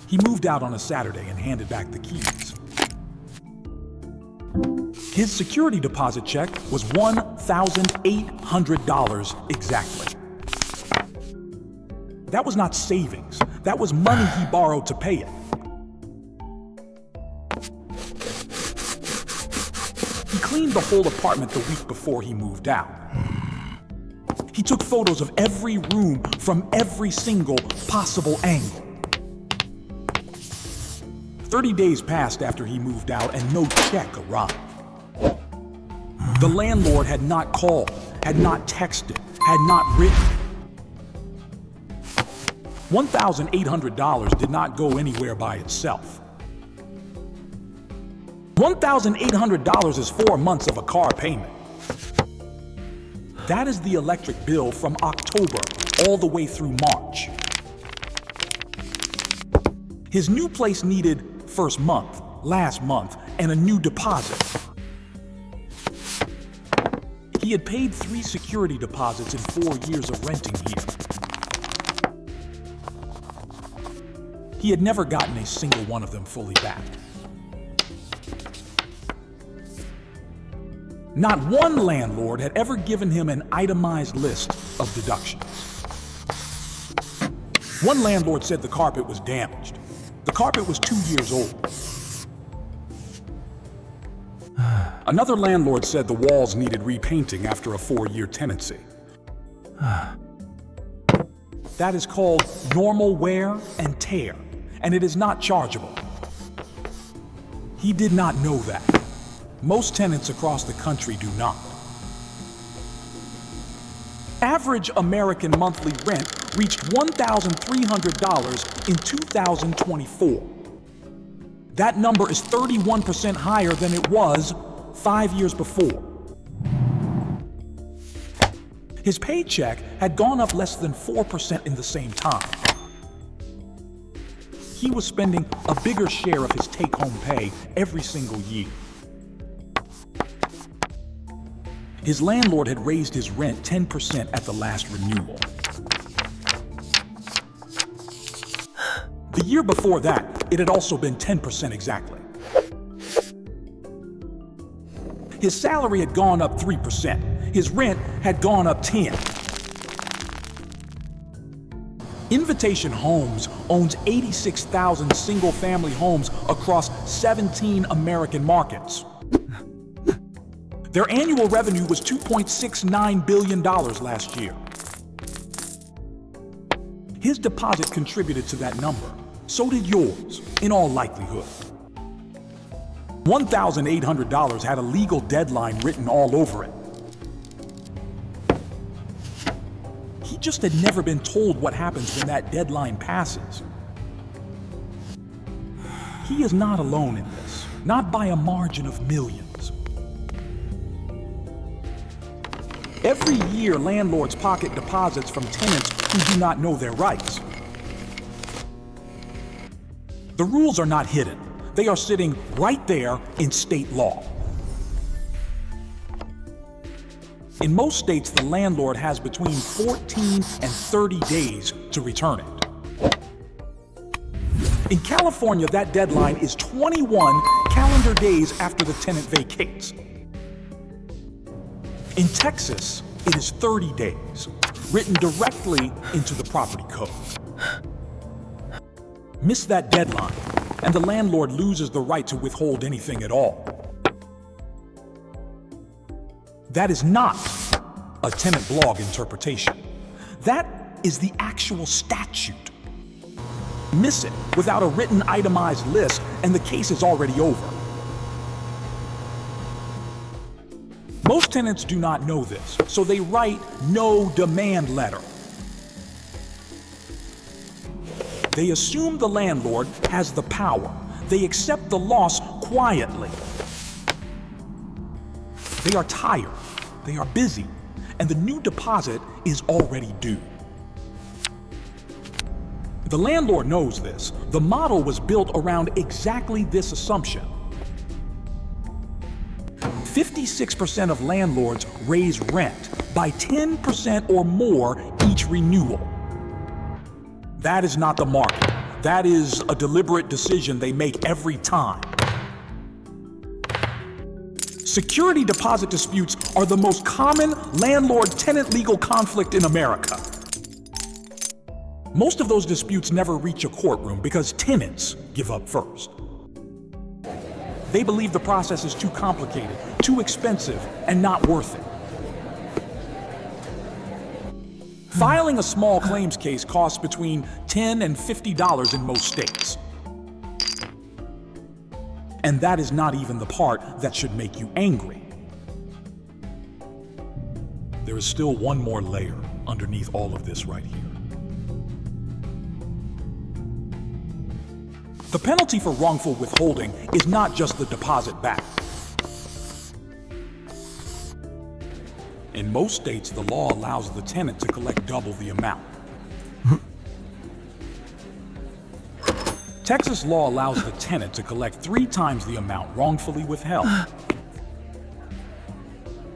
He moved out on a Saturday and handed back the keys. His security deposit check was $1,800 exactly. That was not savings. That was money he borrowed to pay it. He cleaned the whole apartment the week before he moved out. He took photos of every room from every single possible angle. 30 days passed after he moved out and no check arrived. The landlord had not called, had not texted, had not written. $1,800 did not go anywhere by itself. $1,800 is 4 months of a car payment. That is the electric bill from October all the way through March. His new place needed first month, last month, and a new deposit. He had paid 3 security deposits in 4 years of renting here. He had never gotten a single one of them fully back. Not one landlord had ever given him an itemized list of deductions. One landlord said the carpet was damaged. The carpet was 2 years old. Another landlord said the walls needed repainting after a 4-year tenancy. That is called normal wear and tear, and it is not chargeable. He did not know that. Most tenants across the country do not. Average American monthly rent reached $1,300 in 2024. That number is 31% higher than it was 5 years before. His paycheck had gone up less than 4% in the same time. He was spending a bigger share of his take-home pay every single year. His landlord had raised his rent 10% at the last renewal. The year before that, it had also been 10% exactly. His salary had gone up 3%. His rent had gone up 10%. Invitation Homes owns 86,000 single-family homes across 17 American markets. Their annual revenue was $2.69 billion last year. His deposit contributed to that number. So did yours, in all likelihood. $1,800 had a legal deadline written all over it. He just had never been told what happens when that deadline passes. He is not alone in this, not by a margin of millions. Every year, landlords pocket deposits from tenants who do not know their rights. The rules are not hidden. They are sitting right there in state law. In most states, the landlord has between 14 and 30 days to return it. In California, that deadline is 21 calendar days after the tenant vacates. In Texas, it is 30 days, written directly into the property code. Miss that deadline, and the landlord loses the right to withhold anything at all. That is not a tenant blog interpretation. That is the actual statute. Miss it without a written itemized list, and the case is already over. Most tenants do not know this, so they write no demand letter. They assume the landlord has the power. They accept the loss quietly. They are tired, they are busy, and the new deposit is already due. The landlord knows this. The model was built around exactly this assumption. 56% of landlords raise rent by 10% or more each renewal. That is not the market. That is a deliberate decision they make every time. Security deposit disputes are the most common landlord-tenant legal conflict in America. Most of those disputes never reach a courtroom because tenants give up first. They believe the process is too complicated, too expensive, and not worth it. Filing a small claims case costs between $10 and $50 in most states. And that is not even the part that should make you angry. There is still one more layer underneath all of this right here. The penalty for wrongful withholding is not just the deposit back. In most states, the law allows the tenant to collect double the amount. Texas law allows the tenant to collect 3 times the amount wrongfully withheld.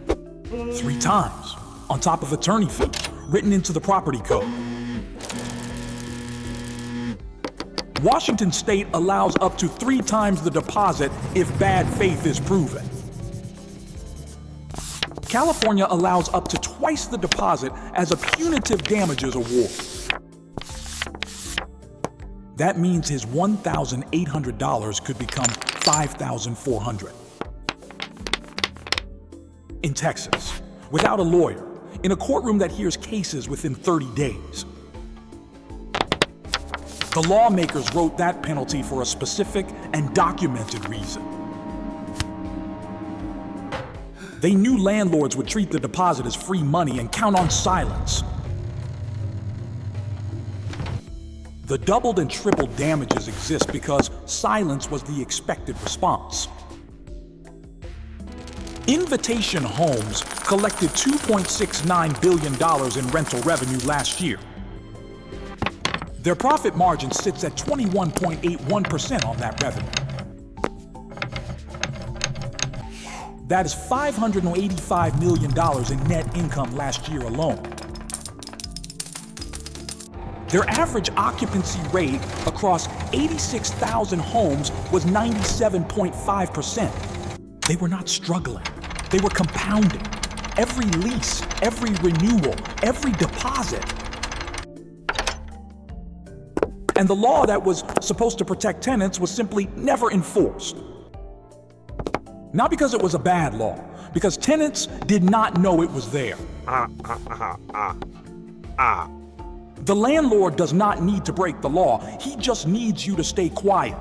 3 times, on top of attorney fees written into the property code. Washington state allows up to 3 times the deposit if bad faith is proven. California allows up to twice the deposit as a punitive damages award. That means his $1,800 could become $5,400. In Texas, without a lawyer, in a courtroom that hears cases within 30 days. The lawmakers wrote that penalty for a specific and documented reason. They knew landlords would treat the deposit as free money and count on silence. The doubled and tripled damages exist because silence was the expected response. Invitation Homes collected $2.69 billion in rental revenue last year. Their profit margin sits at 21.81% on that revenue. That is $585 million in net income last year alone. Their average occupancy rate across 86,000 homes was 97.5%. They were not struggling. They were compounding. Every lease, every renewal, every deposit. And the law that was supposed to protect tenants was simply never enforced. Not because it was a bad law, because tenants did not know it was there. The landlord does not need to break the law. He just needs you to stay quiet.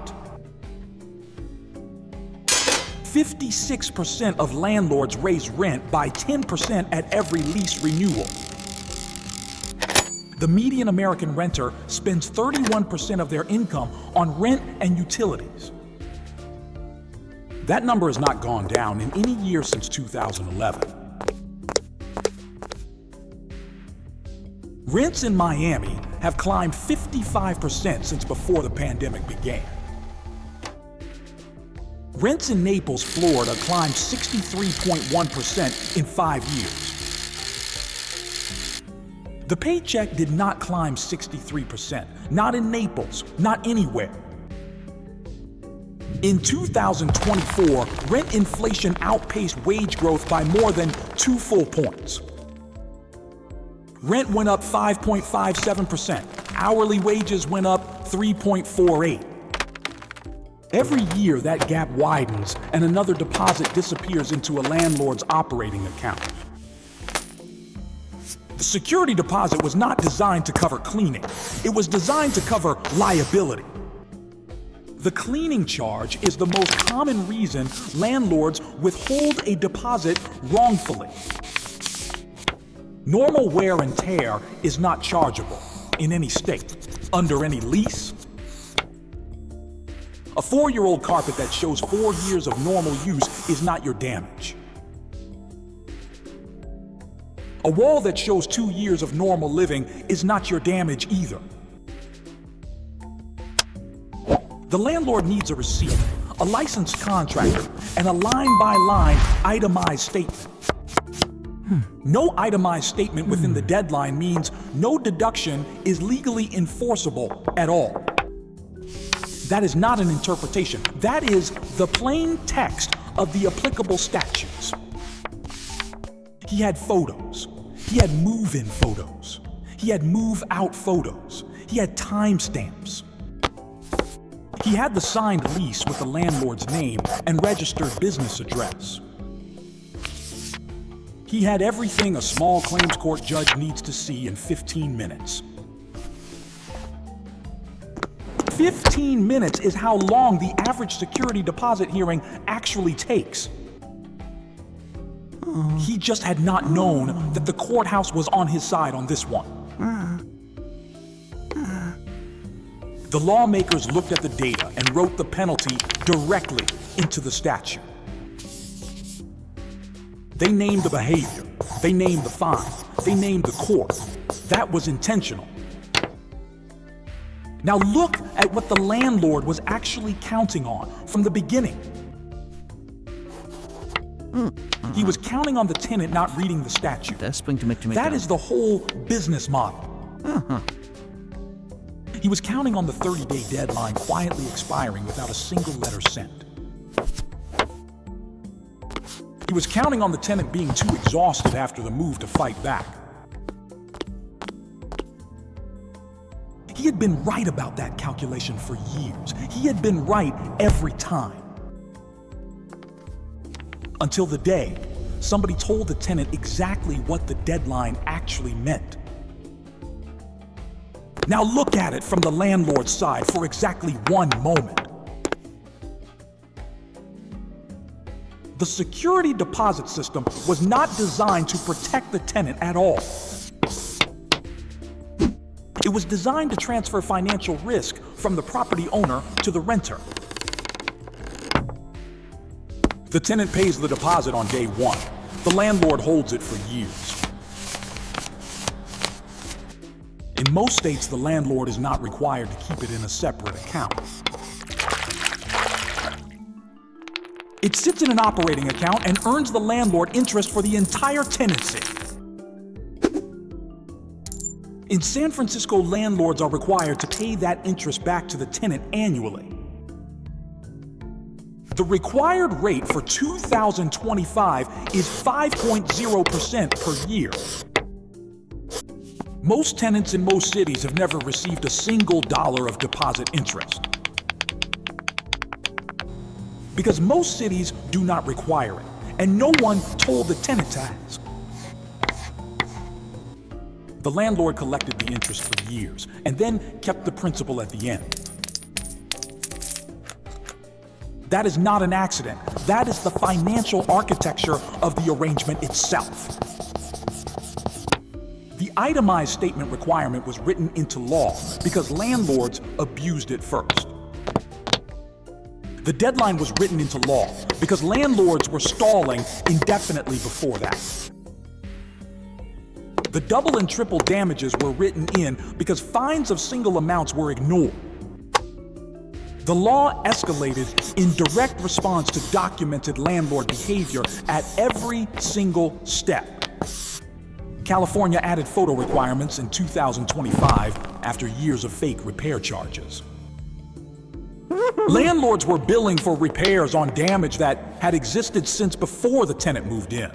56% of landlords raise rent by 10% at every lease renewal. The median American renter spends 31% of their income on rent and utilities. That number has not gone down in any year since 2011. Rents in Miami have climbed 55% since before the pandemic began. Rents in Naples, Florida climbed 63.1% in 5 years. The paycheck did not climb 63%, not in Naples, not anywhere. In 2024, rent inflation outpaced wage growth by more than 2 full points. Rent went up 5.57%. Hourly wages went up 3.48%. Every year, that gap widens and another deposit disappears into a landlord's operating account. The security deposit was not designed to cover cleaning. It was designed to cover liability. The cleaning charge is the most common reason landlords withhold a deposit wrongfully. Normal wear and tear is not chargeable in any state, under any lease. A 4-year-old carpet that shows 4 years of normal use is not your damage. A wall that shows 2 years of normal living is not your damage either. The landlord needs a receipt, a licensed contractor, and a line-by-line itemized statement. No itemized statement within the deadline means no deduction is legally enforceable at all. That is not an interpretation. That is the plain text of the applicable statutes. He had photos. He had move-in photos. He had move-out photos. He had timestamps. He had the signed lease with the landlord's name and registered business address. He had everything a small claims court judge needs to see in 15 minutes. 15 minutes is how long the average security deposit hearing actually takes. He just had not known that the courthouse was on his side on this one. The lawmakers looked at the data and wrote the penalty directly into the statute. They named the behavior, they named the fine, they named the court. That was intentional. Now look at what the landlord was actually counting on from the beginning. He was counting on the tenant not reading the statute. That is the whole business model. He was counting on the 30-day deadline quietly expiring without a single letter sent. He was counting on the tenant being too exhausted after the move to fight back. He had been right about that calculation for years. He had been right every time. Until the day somebody told the tenant exactly what the deadline actually meant. Now look at it from the landlord's side for exactly one moment. The security deposit system was not designed to protect the tenant at all. It was designed to transfer financial risk from the property owner to the renter. The tenant pays the deposit on day one. The landlord holds it for years. In most states, the landlord is not required to keep it in a separate account. It sits in an operating account and earns the landlord interest for the entire tenancy. In San Francisco, landlords are required to pay that interest back to the tenant annually. The required rate for 2025 is 5.0% per year. Most tenants in most cities have never received a single dollar of deposit interest, because most cities do not require it, and no one told the tenant to ask. The landlord collected the interest for years and then kept the principal at the end. That is not an accident. That is the financial architecture of the arrangement itself. The itemized statement requirement was written into law because landlords abused it first. The deadline was written into law because landlords were stalling indefinitely before that. The double and triple damages were written in because fines of single amounts were ignored. The law escalated in direct response to documented landlord behavior at every single step. California added photo requirements in 2025 after years of fake repair charges. Landlords were billing for repairs on damage that had existed since before the tenant moved in.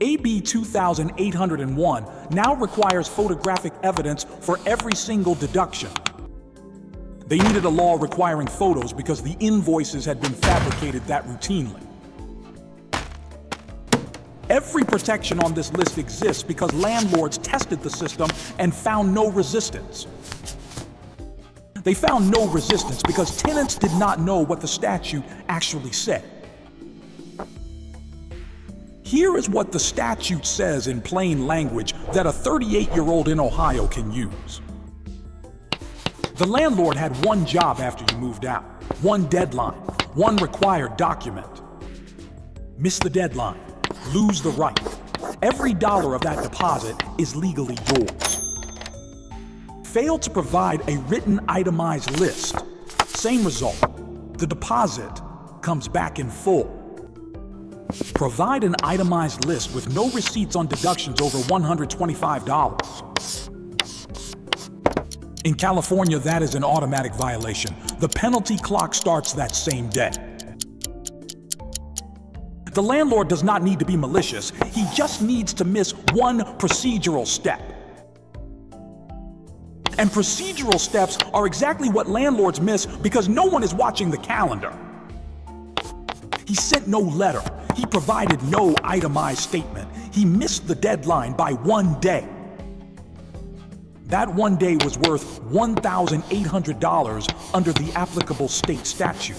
AB 2801 now requires photographic evidence for every single deduction. They needed a law requiring photos because the invoices had been fabricated that routinely. Every protection on this list exists because landlords tested the system and found no resistance. They found no resistance because tenants did not know what the statute actually said. Here is what the statute says in plain language that a 38-year-old in Ohio can use. The landlord had one job after you moved out, one deadline, one required document. Miss the deadline, lose the right. Every dollar of that deposit is legally yours. Fail to provide a written itemized list, same result. The deposit comes back in full. Provide an itemized list with no receipts on deductions over $125. In California, that is an automatic violation. The penalty clock starts that same day. The landlord does not need to be malicious. He just needs to miss one procedural step. And procedural steps are exactly what landlords miss because no one is watching the calendar. He sent no letter. He provided no itemized statement. He missed the deadline by 1 day. That 1 day was worth $1,800 under the applicable state statute.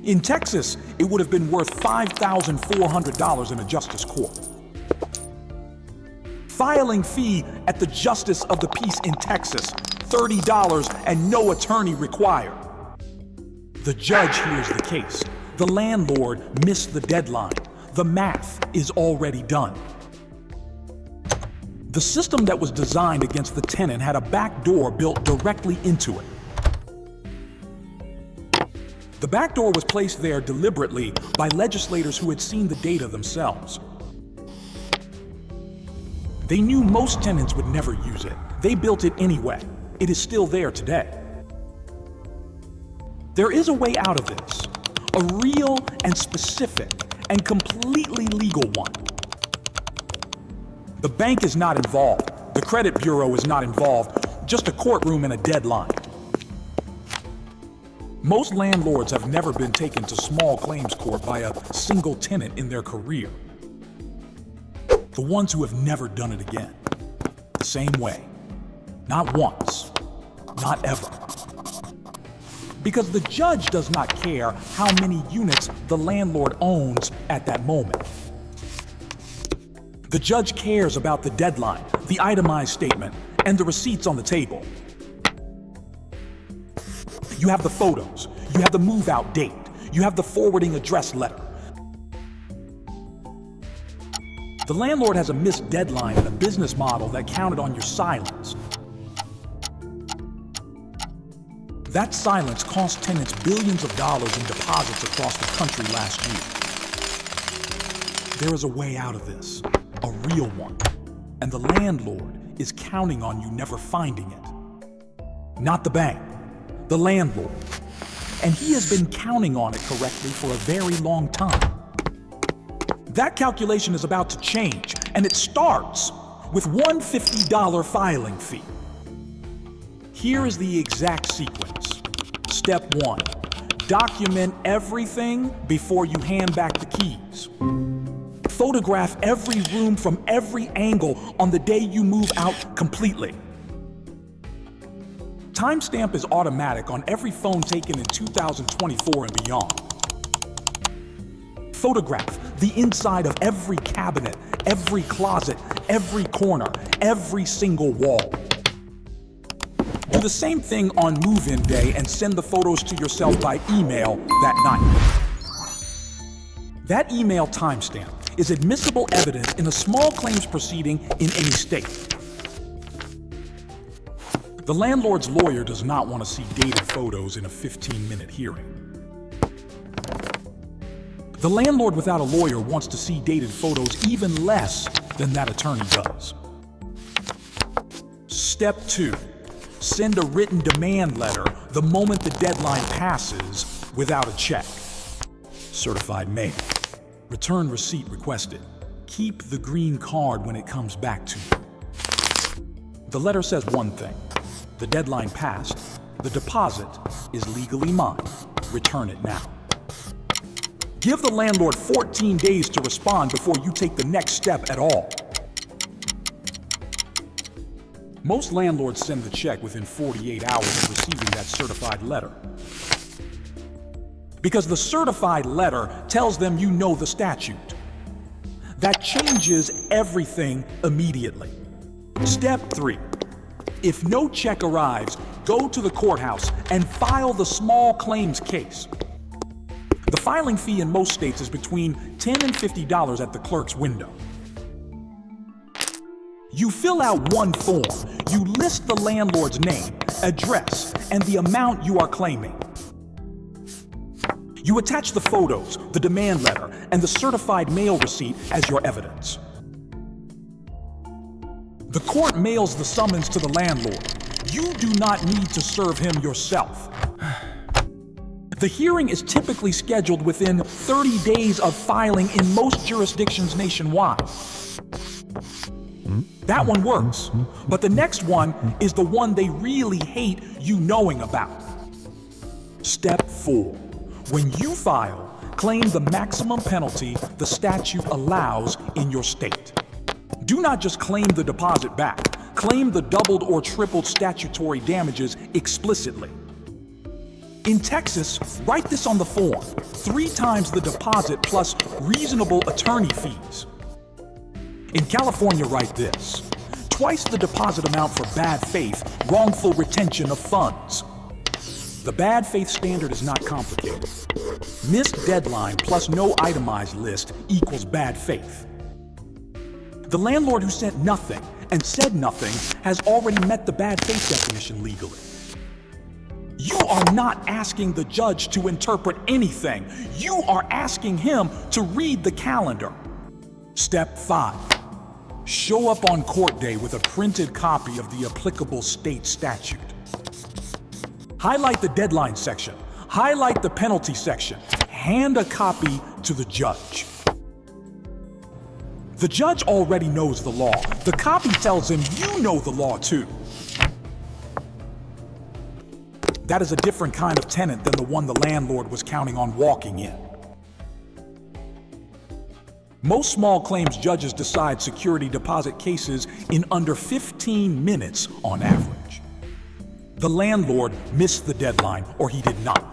In Texas, it would have been worth $5,400 in a justice court. Filing fee at the justice of the peace in Texas, $30 and no attorney required. The judge hears the case. The landlord missed the deadline. The math is already done. The system that was designed against the tenant had a back door built directly into it. The back door was placed there deliberately by legislators who had seen the data themselves. They knew most tenants would never use it. They built it anyway. It is still there today. There is a way out of this, a real and specific and completely legal one. The bank is not involved. The credit bureau is not involved. Just a courtroom and a deadline. Most landlords have never been taken to small claims court by a single tenant in their career. The ones who have never done it again. The same way. Not once. Not ever. Because the judge does not care how many units the landlord owns at that moment. The judge cares about the deadline, the itemized statement, and the receipts on the table. You have the photos, you have the move-out date, you have the forwarding address letter. The landlord has a missed deadline and a business model that counted on your silence. That silence cost tenants billions of dollars in deposits across the country last year. There is a way out of this, a real one, and the landlord is counting on you never finding it. Not the bank, the landlord. And he has been counting on it correctly for a very long time. That calculation is about to change, and it starts with one $50 filing fee. Here is the exact sequence. Step 1, document everything before you hand back the keys. Photograph every room from every angle on the day you move out completely. Timestamp is automatic on every phone taken in 2024 and beyond. Photograph the inside of every cabinet, every closet, every corner, every single wall. Do the same thing on move-in day and send the photos to yourself by email that night. That email timestamp is admissible evidence in a small claims proceeding in any state. The landlord's lawyer does not want to see dated photos in a 15-minute hearing. The landlord without a lawyer wants to see dated photos even less than that attorney does. Step 2, send a written demand letter the moment the deadline passes without a check. Certified mail. Return receipt requested. Keep the green card when it comes back to you. The letter says one thing. The deadline passed. The deposit is legally mine. Return it now. Give the landlord 14 days to respond before you take the next step at all. Most landlords send the check within 48 hours of receiving that certified letter. Because the certified letter tells them you know the statute. That changes everything immediately. Step 3. If no check arrives, go to the courthouse and file the small claims case. The filing fee in most states is between $10 and $50 at the clerk's window. You fill out one form. You list the landlord's name, address, and the amount you are claiming. You attach the photos, the demand letter, and the certified mail receipt as your evidence. The court mails the summons to the landlord. You do not need to serve him yourself. The hearing is typically scheduled within 30 days of filing in most jurisdictions nationwide. That one works, but the next one is the one they really hate you knowing about. Step 4. When you file, claim the maximum penalty the statute allows in your state. Do not just claim the deposit back. Claim the doubled or tripled statutory damages explicitly. In Texas, write this on the form: 3 times the deposit plus reasonable attorney fees. In California, write this: twice the deposit amount for bad faith, wrongful retention of funds. The bad faith standard is not complicated. Missed deadline plus no itemized list equals bad faith. The landlord who sent nothing and said nothing has already met the bad faith definition legally. You are not asking the judge to interpret anything. You are asking him to read the calendar. Step 5. Show up on court day with a printed copy of the applicable state statute. Highlight the deadline section. Highlight the penalty section. Hand a copy to the judge. The judge already knows the law. The copy tells him you know the law too. That is a different kind of tenant than the one the landlord was counting on walking in. Most small claims judges decide security deposit cases in under 15 minutes on average. The landlord missed the deadline, or he did not.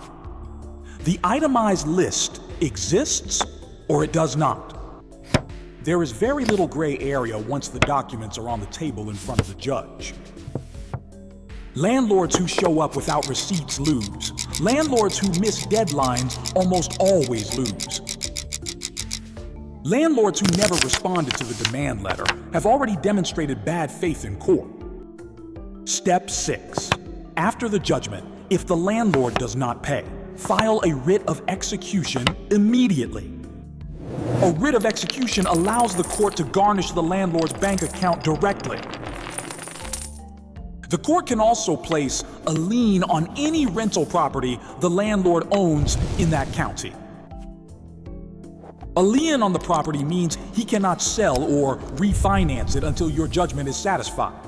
The itemized list exists, or it does not. There is very little gray area once the documents are on the table in front of the judge. Landlords who show up without receipts lose. Landlords who miss deadlines almost always lose. Landlords who never responded to the demand letter have already demonstrated bad faith in court. Step 6. After the judgment, if the landlord does not pay, file a writ of execution immediately. A writ of execution allows the court to garnish the landlord's bank account directly. The court can also place a lien on any rental property the landlord owns in that county. A lien on the property means he cannot sell or refinance it until your judgment is satisfied.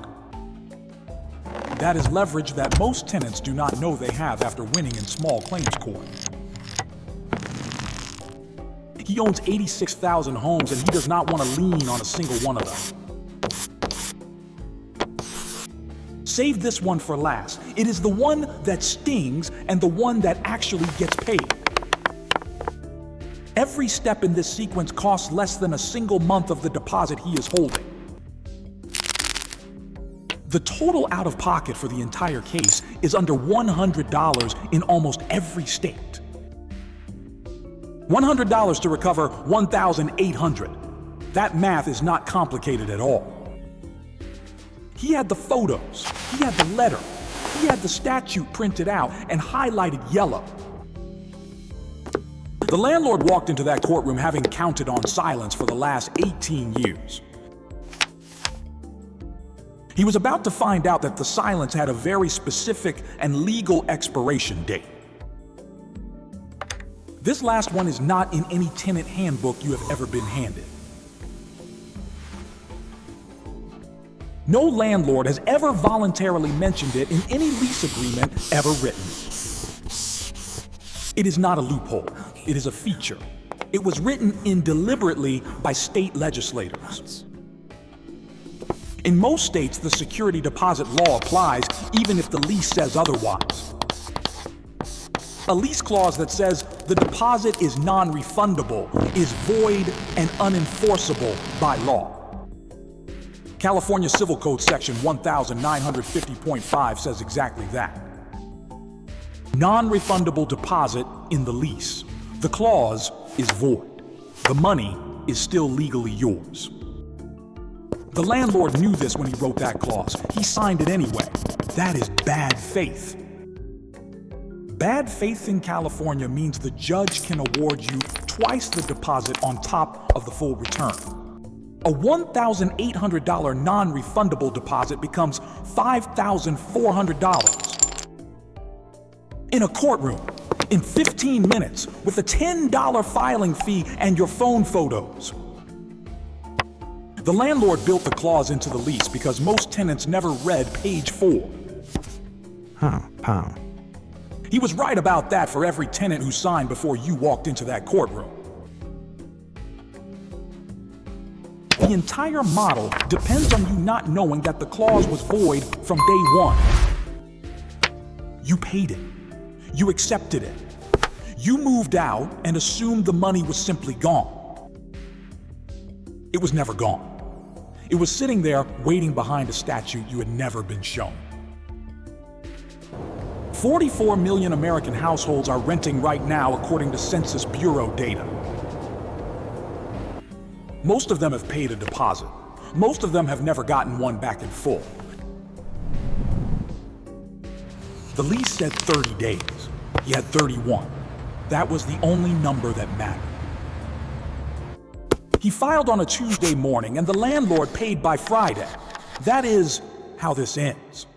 That is leverage that most tenants do not know they have after winning in small claims court. He owns 86,000 homes and he does not want to lien on a single one of them. Save this one for last. It is the one that stings and the one that actually gets paid. Every step in this sequence costs less than a single month of the deposit he is holding. The total out-of-pocket for the entire case is under $100 in almost every state. $100 to recover $1,800. That math is not complicated at all. He had the photos, he had the letter, he had the statute printed out and highlighted yellow. The landlord walked into that courtroom having counted on silence for the last 18 years. He was about to find out that the silence had a very specific and legal expiration date. This last one is not in any tenant handbook you have ever been handed. No landlord has ever voluntarily mentioned it in any lease agreement ever written. It is not a loophole. It is a feature. It was written in deliberately by state legislators. In most states, the security deposit law applies even if the lease says otherwise. A lease clause that says the deposit is non-refundable is void and unenforceable by law. California Civil Code section 1950.5 says exactly that. Non-refundable deposit in the lease. The clause is void. The money is still legally yours. The landlord knew this when he wrote that clause. He signed it anyway. That is bad faith. Bad faith in California means the judge can award you twice the deposit on top of the full return. A $1,800 non-refundable deposit becomes $5,400. In a courtroom, in 15 minutes, with a $10 filing fee and your phone photos. The landlord built the clause into the lease because most tenants never read page 4. He was right about that for every tenant who signed before you walked into that courtroom. The entire model depends on you not knowing that the clause was void from day one. You paid it. You accepted it. You moved out and assumed the money was simply gone. It was never gone. It was sitting there waiting behind a statute you had never been shown. 44 million American households are renting right now according to Census Bureau data. Most of them have paid a deposit. Most of them have never gotten one back in full. The lease said 30 days. He had 31. That was the only number that mattered. He filed on a Tuesday morning and the landlord paid by Friday. That is how this ends.